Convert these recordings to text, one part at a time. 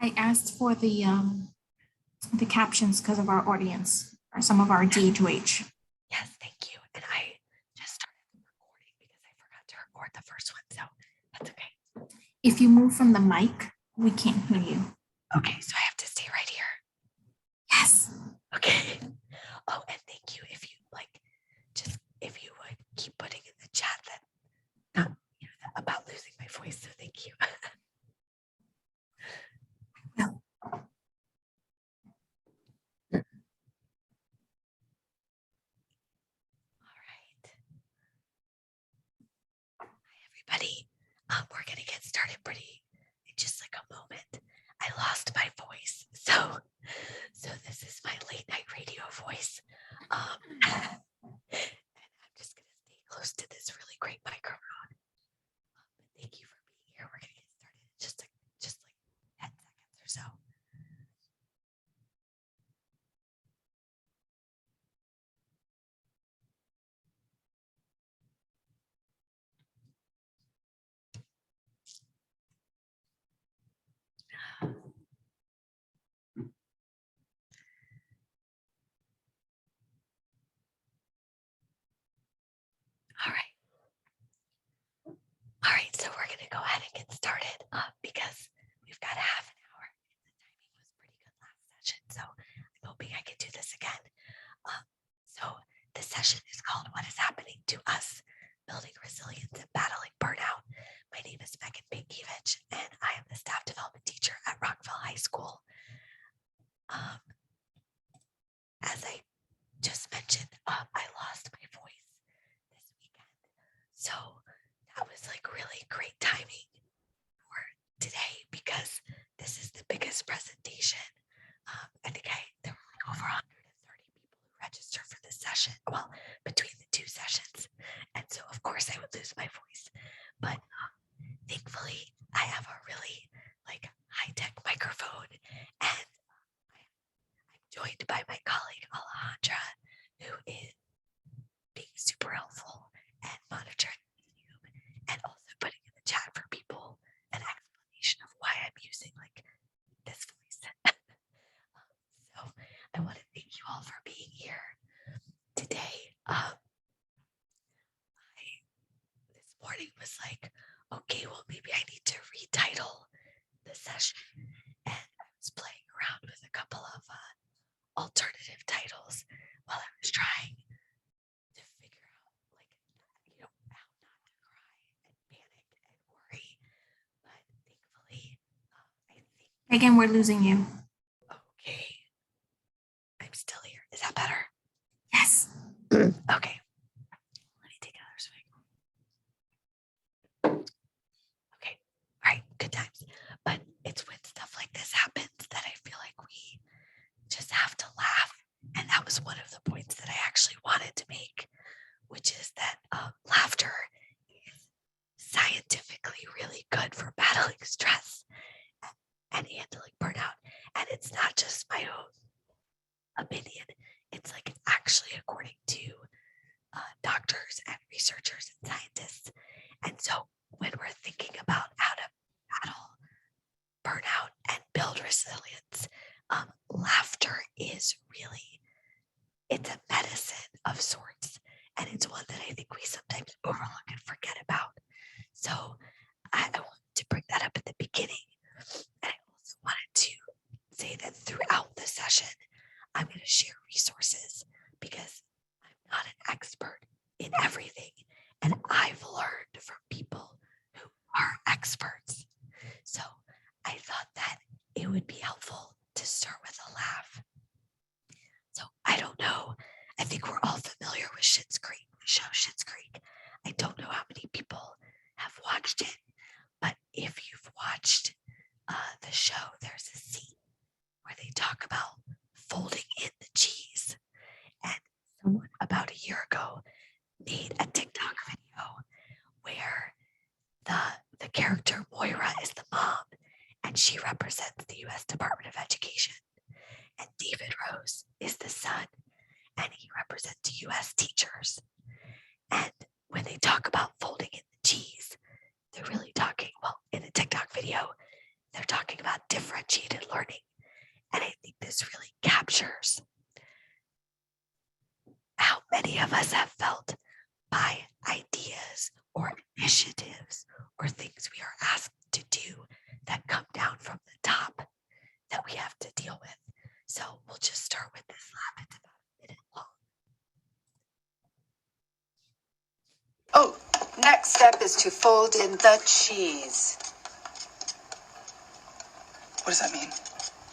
I asked for the captions because of our audience or some of our DHH. Yes, thank you. And I just started recording because I forgot to record the first one, so that's okay. If you move from the mic, we can't hear you. Okay, so I have to stay right here. Yes. Okay. Oh, and thank you if you if you would keep putting in the chat that about losing my voice. So thank you. No. Everybody, we're gonna get started in just like a moment. I lost my voice, so this is my late night radio voice, and I'm just gonna stay close to this really great microphone. Thank you for being here. We're gonna get started in just like 10 seconds or so. All right, so we're going to go ahead and get started because we've got a half an hour. The timing was pretty good last session, so I'm hoping I can do this again. So the session is called What is Happening to Us? Building Resilience and Battling Burnout. My name is Megan Pinkiewicz, and I am the staff development teacher at Rockville High School. As I just mentioned, I lost my voice this weekend, so that was like really great timing for today because this is the biggest presentation. I think there were like over 130 people who registered for this session, well, between the two sessions. And so of course I would lose my voice, but thankfully I have a really like high-tech microphone, and I'm joined by my colleague Alejandra, who is being super helpful and monitoring and also putting in the chat for people an explanation of why I'm using like this voice. So I want to thank you all for being here today. This morning was like, okay, well maybe I need to retitle the session, and I was playing around with a couple of alternative titles while I was trying to figure out like how not to cry and panic and worry. But thankfully, I think Again, we're losing you. okay, I'm still here. Is that better? Yes. Okay. Let me take another swing. Okay. All right. Good times. But it's when stuff like this happens that I feel like we just have to laugh. And that was one of the points that I actually wanted to make, which is that laughter is scientifically really good for battling stress and handling burnout. And it's not just my own opinion. It's like actually according to doctors and researchers and scientists. And so when we're thinking about how to battle burnout and build resilience, laughter is really, it's a medicine of sorts. And it's one that I think we sometimes overlook and forget about. So I wanted to bring that up at the beginning. And I also wanted to say that throughout the session, I'm going to share resources because I'm not an expert in everything. And I've learned from people who are experts. So I thought that it would be helpful to start with a laugh. So I don't know. I think we're all familiar with Schitt's Creek, the show Schitt's Creek. I don't know how many people have watched it, but if you've watched the show, there's a scene where they talk about folding in the cheese. And someone about a year ago made a TikTok video where the character Moira is the mom, and she represents the U.S. Department of Education. And David Rose is the son, and he represents U.S. teachers. And when they talk about folding in the cheese, they're really talking, well, in the TikTok video, they're talking about differentiated have felt by ideas or initiatives or things we are asked to do that come down from the top that we have to deal with. So we'll just start with this lab. It's about a minute long. Oh, next step is to fold in the cheese. What does that mean?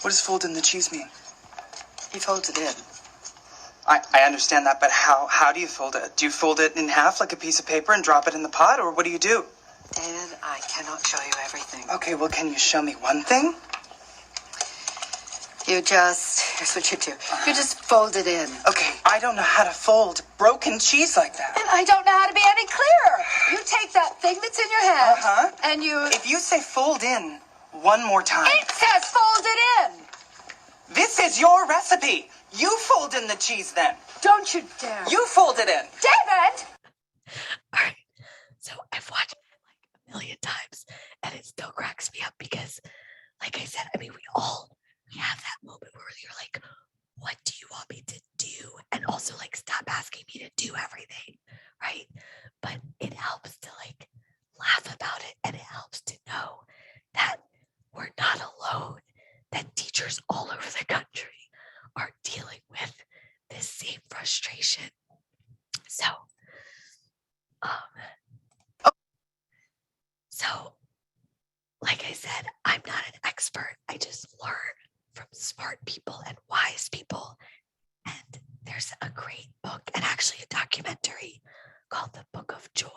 What does fold in the cheese mean? You fold it in. I understand that, but how do you fold it? Do you fold it in half like a piece of paper and drop it in the pot, or what do you do? David, I cannot show you everything. Okay, well, can you show me one thing? Here's what you do. You just fold it in. Okay, I don't know how to fold broken cheese like that. And I don't know how to be any clearer. You take that thing that's in your hand, Uh-huh. and you... If you say fold in one more time. It says fold it in. This is your recipe. You fold in the cheese then. Don't you dare. You fold it in. David! All right. So I've watched it like a million times and it still cracks me up because, like I said, I mean, we have that moment where you're like, what do you want me to do? And also like, stop asking me to do everything, right? But it helps to like laugh about it and it helps to know that we're not alone, that teachers all over the country are dealing with this same frustration. So, like I said, I'm not an expert. I just learn from smart people and wise people. And there's a great book and actually a documentary called The Book of Joy.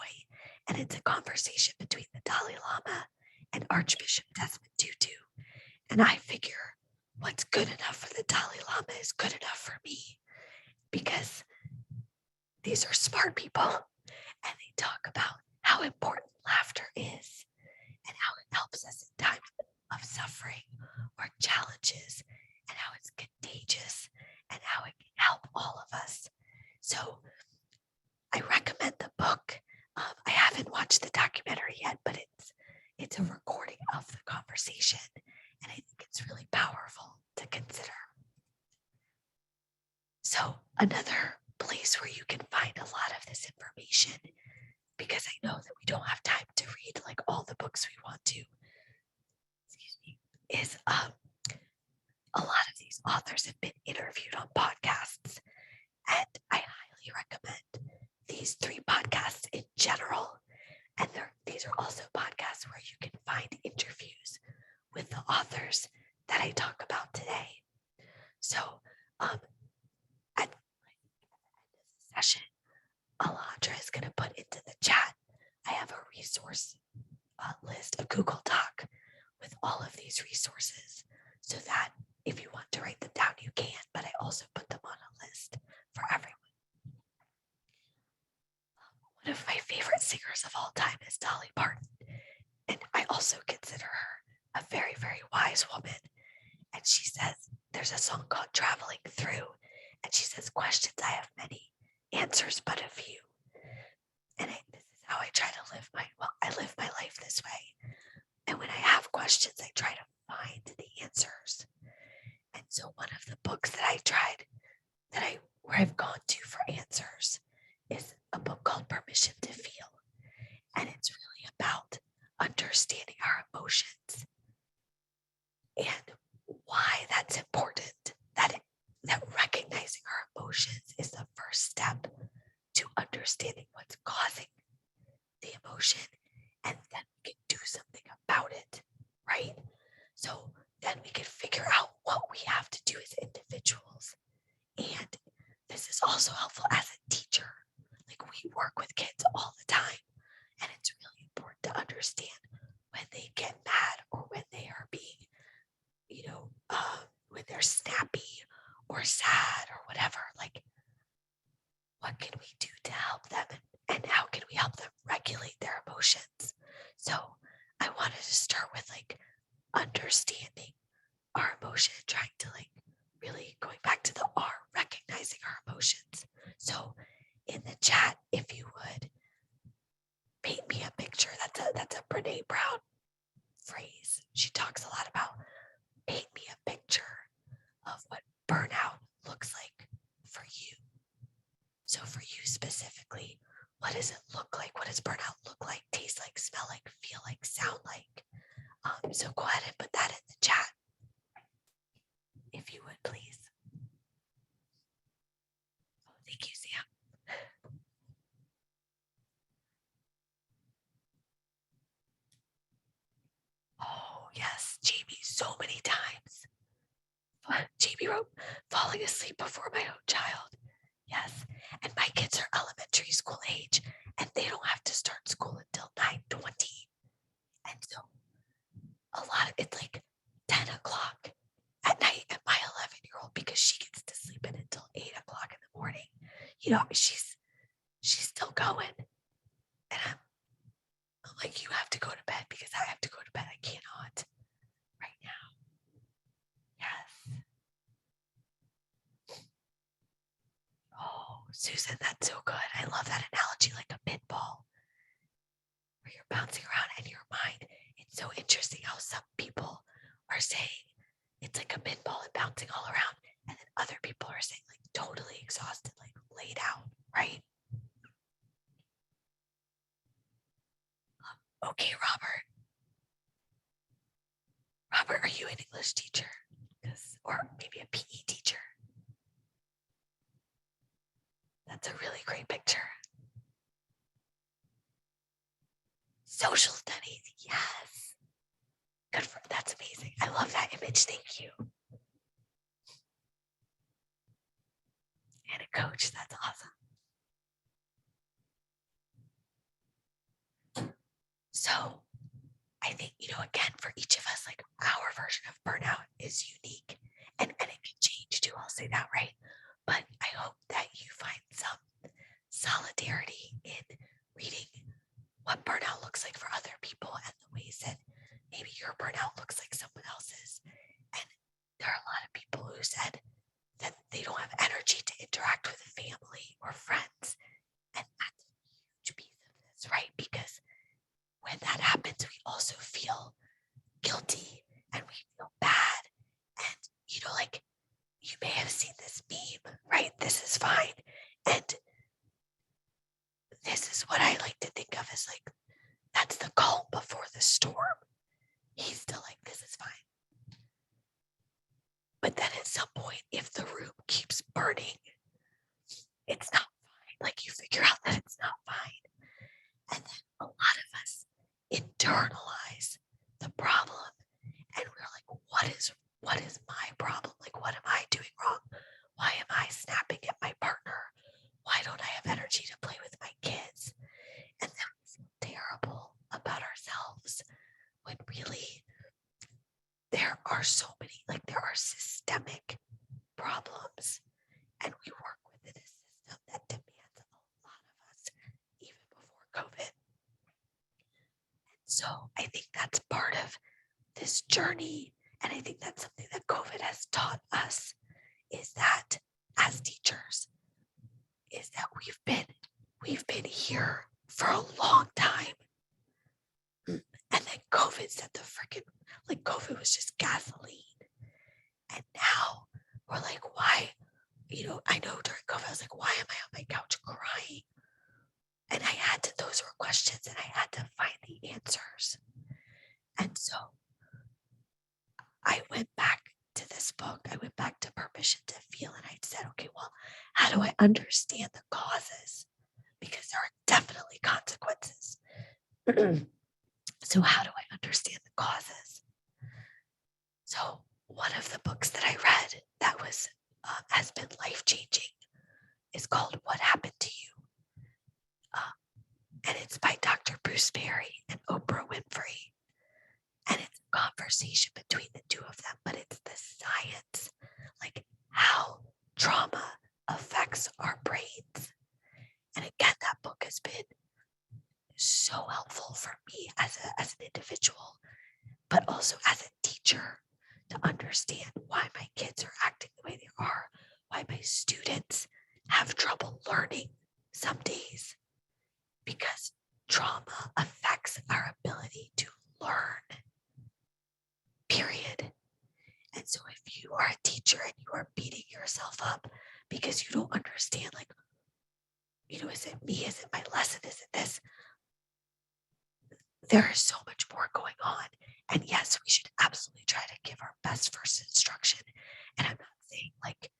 And it's a conversation between the Dalai Lama and Archbishop Desmond Tutu. And I figure what's good enough for the Dalai Lama is good enough for me because these are smart people and they talk about how important laughter is and how it helps us in times of suffering or challenges and how it's contagious and how it can help all of us. So I recommend the book. I haven't watched the documentary yet, but it's a recording of the conversation and I think it's really powerful to consider. So another place where you can find a lot of this information, because I know that we don't have time to read like all the books we want to, is a lot of these authors have been interviewed on podcasts. And I highly recommend these 3 podcasts in general. And these are also podcasts where you can find interviews with the authors that I talk about today. So at the end of the session, Alondra is going to put into the chat, I have a resource list, a Google Doc with all of these resources so that if you want to write them down, you can, but I also put them on a list for everyone. One of my favorite singers of all time is Dolly Parton, and I also consider her a very, very wise woman. And she says, there's a song called Traveling Through, and she says, questions I have many, answers but a few. And this is how I try to I live my life this way. And when I have questions, I try to find the answers. And so one of the books that I tried, where I've gone to for answers, is a book called Permission to Feel. And it's really about understanding our emotions and why that's important, that recognizing our emotions is the first step to understanding what's causing the emotion, and then we can do something about it, right? So then we can figure out what we have to do as individuals. And this is also helpful as a teacher. Like, we work with kids all the time, and it's really important to understand when they get mad or when they are being, when they're snappy or sad or whatever. Like, what can we do to help them, and how can we help them regulate their emotions? So I wanted to start with like understanding our emotion, trying to like really going back to the R, recognizing our emotions. So in the chat, if you would paint me a picture, that's a Brene Brown phrase. She talks a lot about paint me a picture of what burnout looks like for you. So for you specifically, specifically, what does it look like? What does burnout look like, taste like, smell like, feel like, sound like? So go ahead and put that in the chat, if you would, please. Oh, thank you, Sam. Oh, yes, Jamie, so many times. Jamie wrote, falling asleep before my own child. Yes, and my kids are elementary school age, and they don't have to start school until 9:20. And so a lot of it's like 10 o'clock at night at my 11-year-old, because she gets to sleep in until 8 o'clock in the morning. You know, she's still going. And I'm like, you have to go to bed because I have to go to bed. I cannot right now. Yes. Oh, Susan, that's so good. I love that analogy, like a pinball where you're bouncing around in your mind. It's so interesting how some people are saying it's like a pinball and bouncing all around, and then other people are saying like totally exhausted, like laid out, right? Okay, Robert. Robert, are you an English teacher? Or maybe a PE teacher? That's a really great picture. Social studies, yes. Good for, that's amazing. I love that image. Thank you. And a coach, that's awesome. So I think, again, for each of us, like our version of burnout is unique, and it can change too. I'll say that, right? But I hope that you find some solidarity in reading what burnout looks like for other people and the ways that maybe your burnout looks like someone else's. And there are a lot of people who said that they don't have energy to interact with family or friends. And that's a huge piece of this, right? Because when that happens, we also feel guilty and we feel bad. And, like you may have seen this meme, right? This is fine. And this is what I like to think of as like, that's the calm before the storm. He's still like, this is fine. But then at some point, if the room keeps burning, it's not fine. Like you figure out that it's not fine. And then a lot of us internalize the problem, and we're like, what is my problem? Like, what am I doing wrong? Why am I snapping at my partner? Why don't I have energy to play with my kids? And then we feel terrible about ourselves when really there are so many, like there are systemic problems, and we work within a system that demands a lot of us even before COVID. And so I think that's part of this journey, and I think that's something that COVID has taught us, is that as teachers, is that we've been here for a long time. And then COVID said the freaking, like COVID was just gasoline. And now we're like, why? I know during COVID, I was like, why am I on my couch crying? And those were questions, and I had to find the answers. And so I went back to this book. I went back to Permission to Feel, and I said, okay, well, how do I understand the causes? Because there are definitely consequences. So how do I understand the causes? So one of the books that I read that was has been life-changing is called What Happened to You? And it's by Dr. Bruce Perry and Oprah Winfrey. And it's a conversation between the two of them, but it's the science, like how trauma affects our brains. And again, that book has been so helpful for me as an individual, but also as a teacher, to understand why my kids are acting the way they are, why my students have trouble learning some days, because trauma affects our ability to learn, period. And so if you are a teacher and you are beating yourself up because you don't understand, like, is it me? Is it my lesson? Is it this? There is so much more going on. And yes, we should absolutely try to give our best first instruction. And I'm not saying like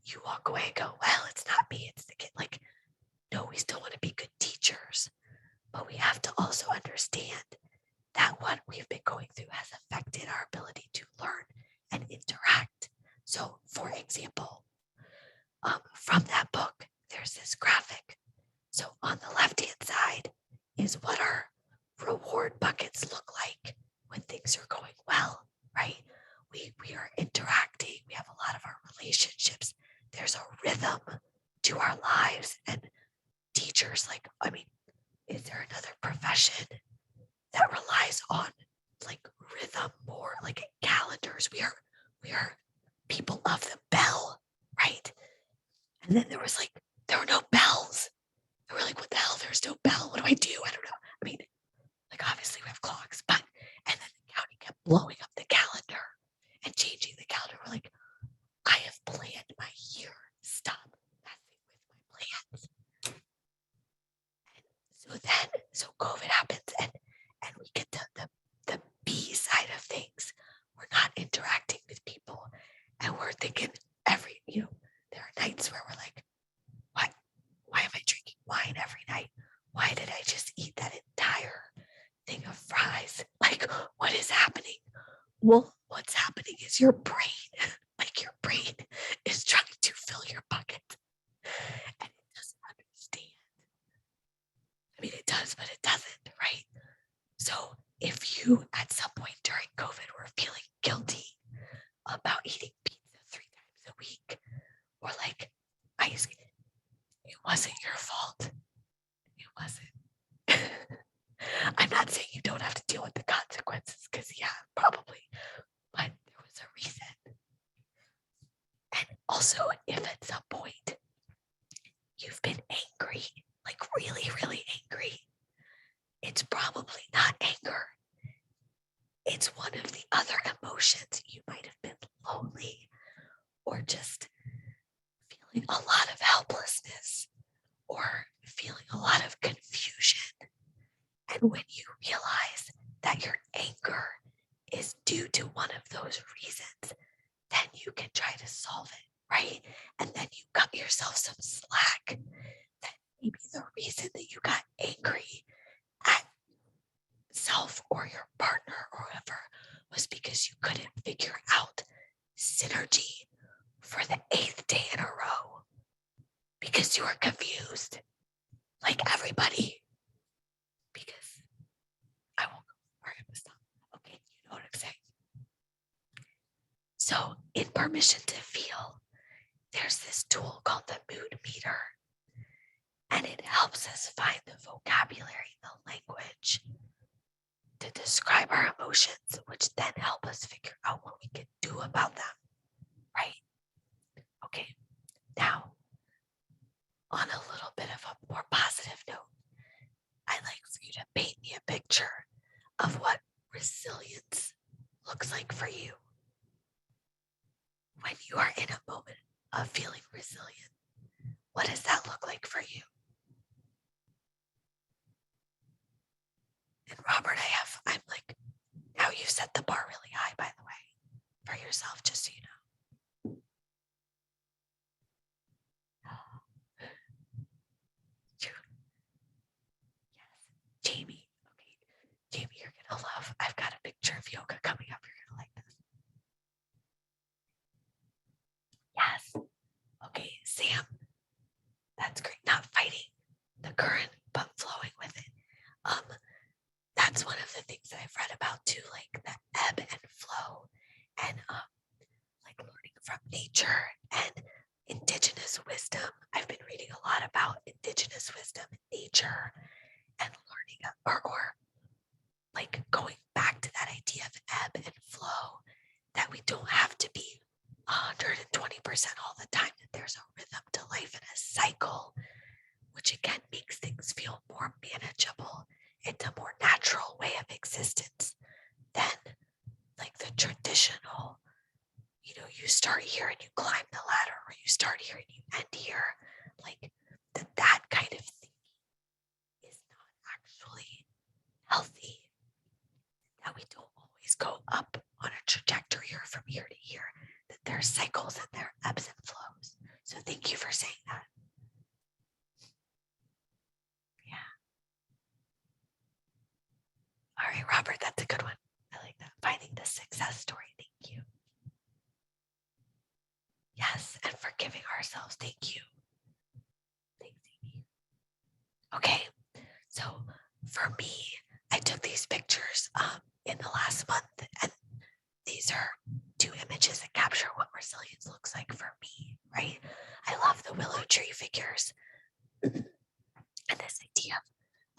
you walk away and go, well, it's not me, it's the kid. Like, no, we still want to be good teachers, but we have to also understand that what we've been going through has affected our ability to learn and interact. So, for example, from that book, there's this graphic. So on the left-hand side is what our reward buckets look like when things are going well, right? We are interacting. We have a lot of our relationships. There's a rhythm to our lives, and teachers, like, I mean, is there another profession that relies on like rhythm more, like calendars? We are people of the bell, right? And then there were no bells. They were like, what the hell? There's no bell. What do I do? I don't know. I mean, like, obviously we have clocks, but, and then the county kept blowing up the calendar and changing the calendar. We're like, I have planned my year. Stop messing with my plans. And so COVID happens, and we get the B side of things. We're not interacting with people, and we're thinking there are nights where we're like, why am I drinking wine every night? Why did I just eat that entire thing of fries? Like, what is happening? Well, what's happening is your brain, like your brain is trying to fill your bucket, and it doesn't understand. I mean, it does, but it doesn't, right? So if you at some point during COVID were feeling guilty about eating pizza 3 times a week, or like ice cream, it wasn't your fault. It wasn't. I'm not saying you don't have to deal with the consequences, because yeah, probably, but there was a reason. And also, if at some point you've been angry, like really, really angry, it's probably not anger. It's one of the other emotions. You might have been lonely, or just feeling a lot of helplessness, or feeling a lot of confusion. And when you realize that your anger is due to one of those reasons, then you can try to solve it, right? And then you cut yourself some slack. That maybe the reason that you got angry at self or your partner or whoever was because you couldn't figure out synergy for the 8th day in a row, because you were confused, like everybody. Because I won't go where I'm gonna stop. Okay, you know what I'm saying. So in Permission to Feel, there's this tool called the mood meter, and it helps us find the vocabulary, the language to describe our emotions, which then help us figure out what we can do about them, right? Okay, now on a little bit of a more positive note, I'd like for you to paint me a picture of what resilience looks like for you. When you are in a moment of feeling resilient, what does that look like for you? And Robert, I'm like, now you set the bar really high, by the way, for yourself, just so you know. Yes, Jamie. Okay, Jamie, you're gonna love. I've got a picture of yoga coming up. You're gonna like this. Yes. Okay, Sam. That's great. Not fighting the current, but flowing with it. That's one of the things that I've read about too, like the ebb and flow, and like learning from nature and indigenous wisdom. I've been reading a lot about indigenous wisdom and nature, and learning or like going back to that idea of ebb and flow, that we don't have to be 120% all the time, that there's a rhythm to life and a cycle, which again makes things feel more manageable. It's a more natural way of existence than like the traditional, you start here and you climb the ladder, or you start here and you end here. Like that kind of clear from year to year that there are cycles and there are ebbs and flows. So thank you for saying that. Yeah. All right, Robert, that's a good one. I like that. Finding the success story. Thank you. Yes, and forgiving ourselves. Thank you. Thanks, Amy. Okay, so for me, I took these pictures in the last month, and these are 2 images that capture what resilience looks like for me, right? I love the willow tree figures and this idea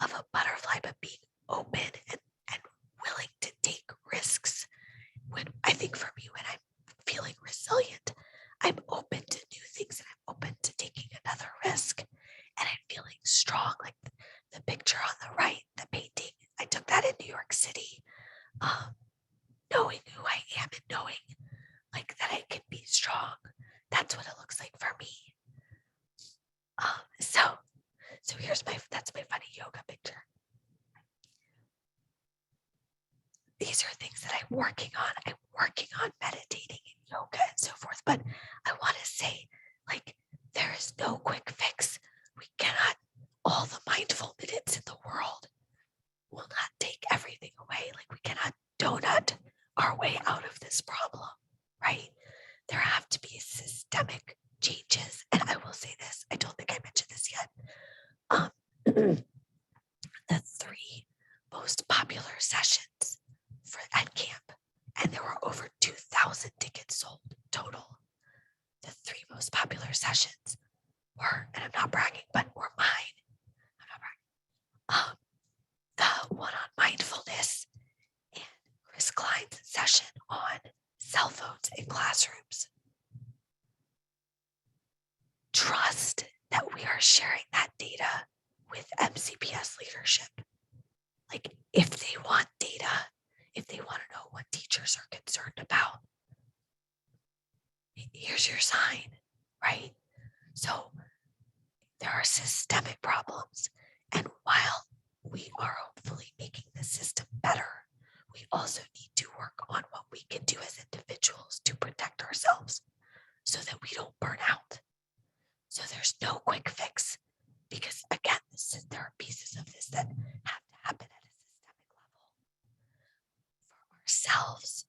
of a butterfly, but being open and willing to take risks. When I think for me, when I'm feeling resilient, I'm open to new things and I'm open to taking another risk. And I'm feeling strong, like the picture on the right, the painting. I took that in New York City, knowing who I am and knowing like that I can be strong. That's what it looks like for me. So here's that's my funny yoga picture. These are things that I'm working on. I'm working on meditating and yoga and so forth. But I want to say, like, there is no quick fix. We cannot, all the mindful minutes in the world will not take everything away. Like, we cannot donut our way out of this problem, right? There have to be systemic changes. And I will say this, I don't think I mentioned this yet. The 3 most popular sessions for EdCamp, and there were over 2,000 tickets sold total. The 3 most popular sessions were, and I'm not bragging, but were mine. I'm not bragging. The one on mindfulness and Chris Klein's session on cell phones in classrooms. Trust that we are sharing that data with MCPS leadership. Like, if they want data, if they want to know what teachers are concerned about, here's your sign, right? So there are systemic problems. And while we are hopefully making the system better, we also need to work on what we can do as individuals to protect ourselves so that we don't burn out. So there's no quick fix, because again, there are pieces of this that have to happen at a systemic level. For ourselves,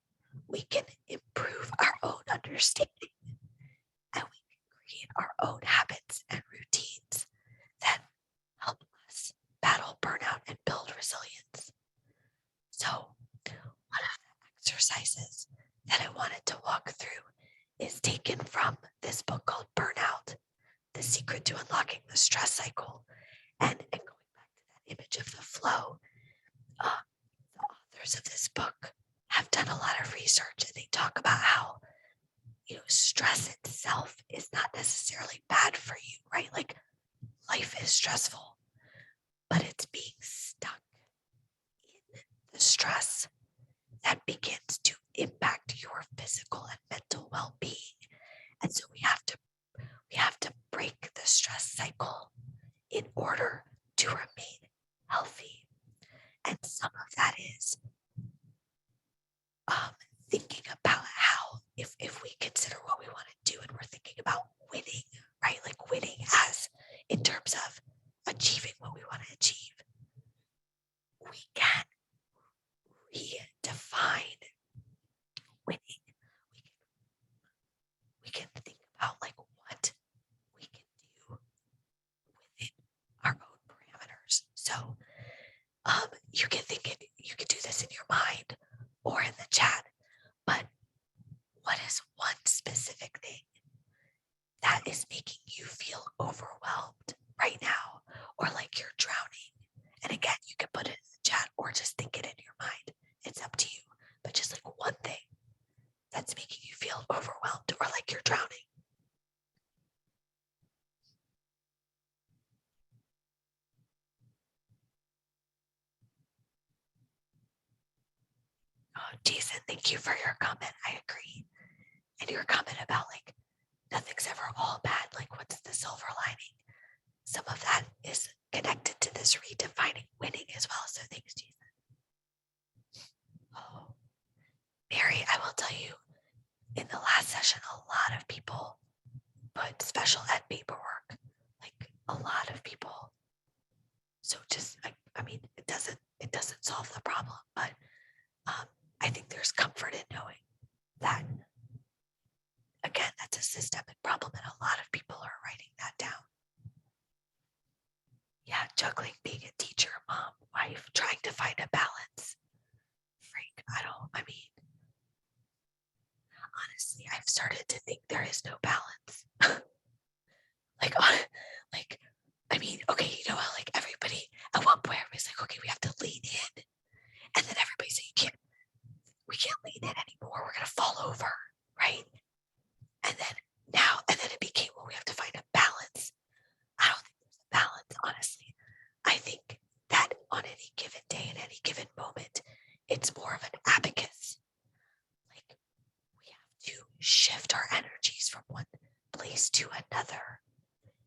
we can improve our own understanding, and we can create our own habits and routines that help us battle burnout and build resilience. So one of the exercises that I wanted to walk through is taken from this book called Burnout, The Secret to Unlocking the Stress Cycle. And going back to that image of the flow, the authors of this book have done a lot of research, and they talk about how, stress itself is not necessarily bad for you, right? Like, life is stressful, but it's being stuck in the stress that begins to impact your physical and mental well-being. And so we have to break the stress cycle in order to remain healthy. And some of that is thinking about how, if we consider what we want to do and we're thinking about winning, right? Like winning as in terms of achieving what we want to achieve, we can redefine winning. We can think about like what we can do within our own parameters. So you can do this in your mind or in the chat, but what is one specific thing that is making you feel overwhelmed right now, or like you're drowning? And again, you can put it in the chat or just think it in your mind. It's up to you, but just like one thing that's making you feel overwhelmed or like you're drowning. Oh, Jason, thank you for your comment. I agree. And your comment about like nothing's ever all bad. Like, what's the silver lining? Some of that is connected to this redefining winning as well. So thanks, Jason. Oh, Mary, I will tell you, lot of people put special ed paperwork, like a lot of people. So just, I mean, it doesn't solve the problem, but I think there's comfort in knowing that, again, that's a systemic problem and a lot of people are writing that down. Yeah, juggling being a teacher, mom, wife, trying to find a balance. Frank, I mean, honestly, I've started to think there is no balance. I mean, okay, you know how like everybody at one point everybody's like, okay, we have to lean in, and then everybody said, we can't lean in anymore. We're gonna fall over, right? And then it became, well, we have to find a balance. I don't think there's a balance, honestly. I think that on any given day, in any given moment, it's more of an abacus. Like we have to shift our energies from one place to another.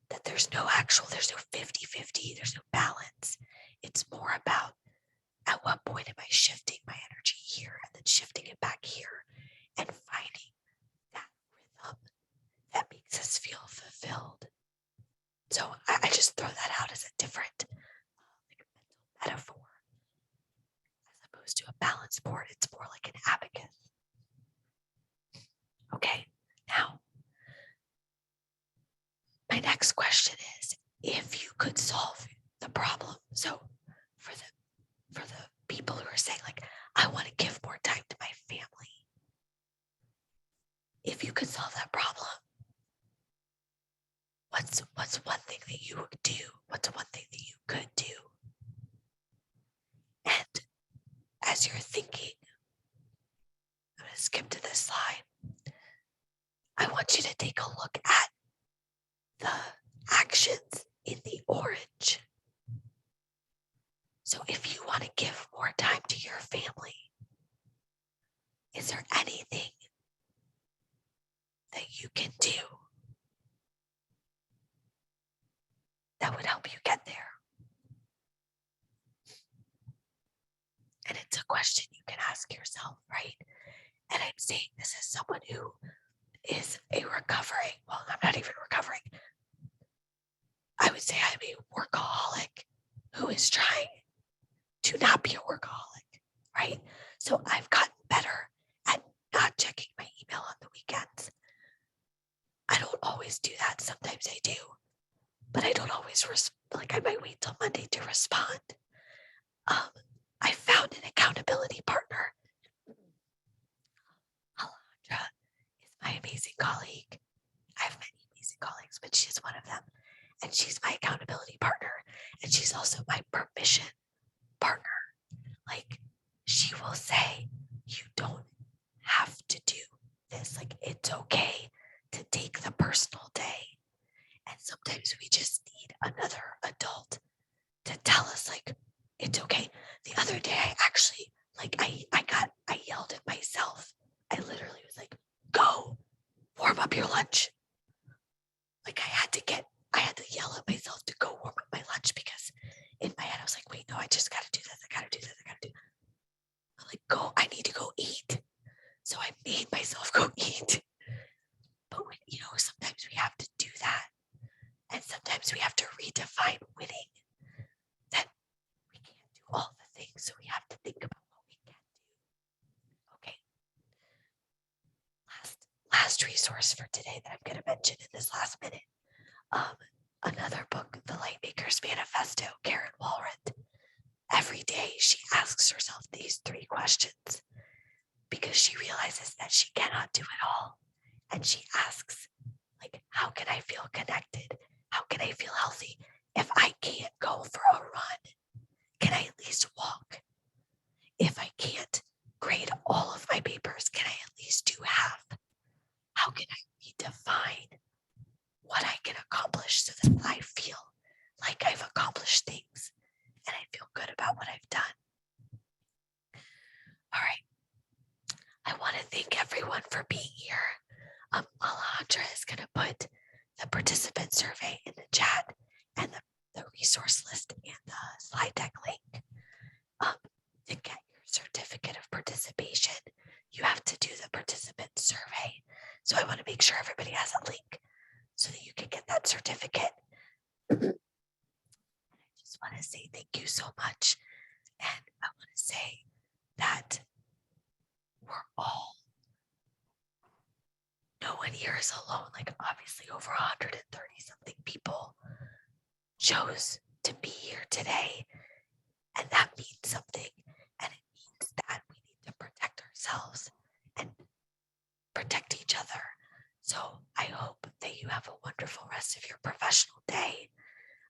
That there's no 50-50, there's no balance. It's more about at what point am I shifting my energy here and then shifting it back here and finding that rhythm that makes us feel fulfilled. So I just throw that out as a different mental metaphor. As opposed to a balance board, it's more like an abacus. Okay, now my next question is, if you could solve the problem, so for the people who are saying like, I want to give more time to my family, if you could solve that problem, what's one thing that you would do? What's one thing that you could do? And as you're thinking, I'm going to skip to this slide. I want you to take a look at the actions in the orange. So if you want to give more time to your family, is there anything that you can do that would help you get there? And it's a question you can ask yourself, right? And I'm saying this as someone who is I'm not even recovering. I would say I'm a workaholic who is trying to not be a workaholic, right? So I've gotten better at not checking my email on the weekends. I don't always do that. Sometimes I do, but I don't always I might wait till Monday to respond. I found an accountability partner. Alondra is my amazing colleague. I have many amazing colleagues, but she's one of them. And she's my accountability partner. And she's also my permission partner. Like, she will say, you don't have to do this. Like, it's okay to take the personal day. And sometimes we just need another adult to tell us, like, it's okay. The other day, I actually, I yelled at myself. I literally was like, go warm up your lunch. Like, I had to yell at myself to go warm up my lunch because in my head, I was like, wait, no, I just got to do this. I got to do this. I'm like, I need to go eat. So I made myself go eat. But sometimes we have to do that. And sometimes we have to redefine winning. That we can't do all the things. So we have to think about what we can do. Okay. Last resource for today that I'm going to mention in this last minute. Another book, The Lightmaker's Manifesto, Karen Walrond. Every day she asks herself these 3 questions because she realizes that she cannot do it all. And she asks, how can I feel connected? How can I feel healthy? If I can't go for a run, can I at least walk? If I can't grade all of my papers, can I at least do half? How can I redefine what I can accomplish so that I feel like I've accomplished things and I feel good about what I've done? All right. I want to thank everyone for being here. Alondra is going to put the participant survey in the chat and the resource list and the slide deck link. To get your certificate of participation, you have to do the participant survey. So I want to make sure everybody has a link so that you can get that certificate. I just want to say thank you so much. And I want to say that no one here is alone. Like, obviously over 130 something people chose to be here today. And that means something. And it means that we need to protect ourselves and protect each other. So I hope that you have a wonderful rest of your professional day.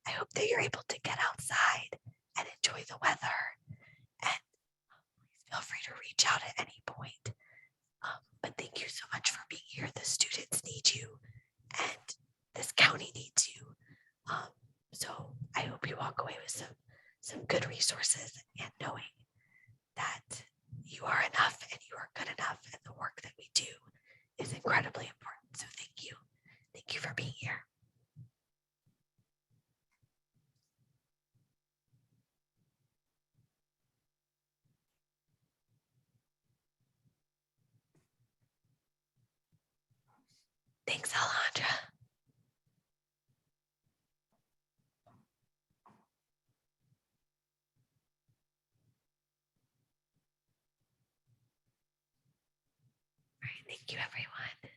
I hope that you're able to get outside and enjoy the weather. And please feel free to reach out at any point. But thank you so much for being here. The students need you and this county needs you. So I hope you walk away with some good resources and knowing that you are enough and you are good enough, and the work that we do is incredibly important. So thank you. Thank you for being here. Thanks, Alejandra. All right, thank you, everyone.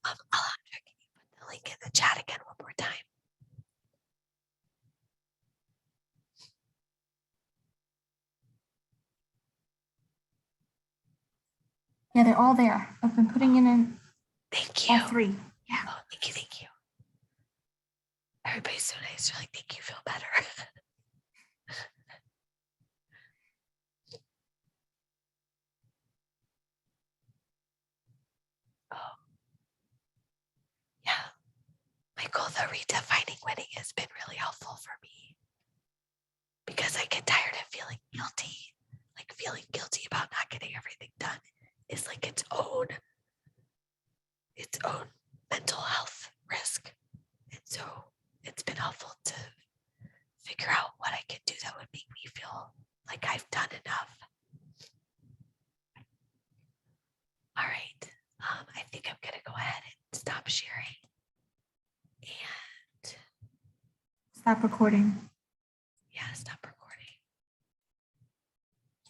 Alejandra, can you put the link in the chat again one more time? Yeah, they're all there. I've been putting in Thank you. all three. Yeah. Oh, thank you, thank you. Everybody's so nice. They're like, thank you, feel better. Oh, yeah. Michael, the redefining winning has been really helpful for me because I get tired of feeling guilty. Like, feeling guilty about not getting everything done is like its own mental health risk. And so it's been helpful to figure out what I can do that would make me feel like I've done enough. All right. I think I'm going to go ahead and stop sharing. And Stop recording.